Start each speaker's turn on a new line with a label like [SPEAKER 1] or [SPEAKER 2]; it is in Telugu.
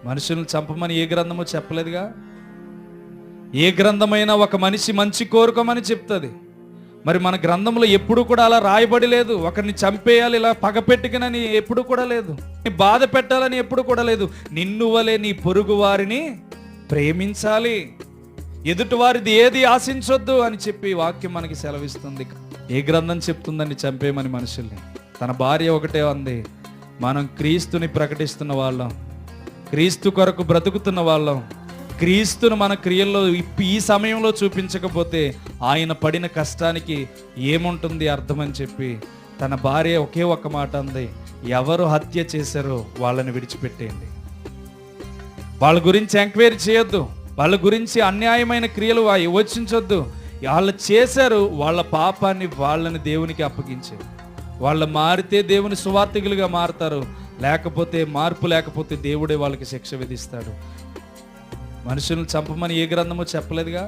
[SPEAKER 1] మనుషులను చంపమని ఏ గ్రంథమో చెప్పలేదుగా. ఏ గ్రంథమైనా ఒక మనిషి మంచి కోరుకోమని చెప్తుంది. మరి మన గ్రంథంలో ఎప్పుడు కూడా అలా రాయబడి లేదు. ఒకరిని చంపేయాలి, ఇలా పగపెట్టుకునని ఎప్పుడు కూడా లేదు. బాధ పెట్టాలని ఎప్పుడు కూడా లేదు. నిన్ను వలె నీ పొరుగు వారిని ప్రేమించాలి, ఎదుటి వారిది ఏది ఆశించొద్దు అని చెప్పి వాక్యం మనకి సెలవిస్తుంది. ఏ గ్రంథం చెప్తుందని చంపేయమని మనుషుల్ని? తన భార్య ఒకటే అంది, మనం క్రీస్తుని ప్రకటిస్తున్న వాళ్ళం, క్రీస్తు కొరకు బ్రతుకుతున్న వాళ్ళం, క్రీస్తును మన క్రియల్లో ఈ సమయంలో చూపించకపోతే ఆయన పడిన కష్టానికి ఏముంటుంది అర్థమని చెప్పి తన భార్య ఒకే ఒక్క మాట అంది, ఎవరు హత్య చేశారో వాళ్ళని విడిచిపెట్టేయండి. వాళ్ళ గురించి ఎంక్వైరీ చేయొద్దు, వాళ్ళ గురించి అన్యాయమైన క్రియలు యోచించొద్దు. వాళ్ళు చేశారు, వాళ్ళ పాపాన్ని వాళ్ళని దేవునికి అప్పగించారు. వాళ్ళు మారితే దేవుని సువార్తికులుగా మారుతారు, లేకపోతే మార్పు లేకపోతే దేవుడే వాళ్ళకి శిక్ష విధిస్తాడు. మనుషులను చంపమని ఏ గ్రంథమో చెప్పలేదుగా.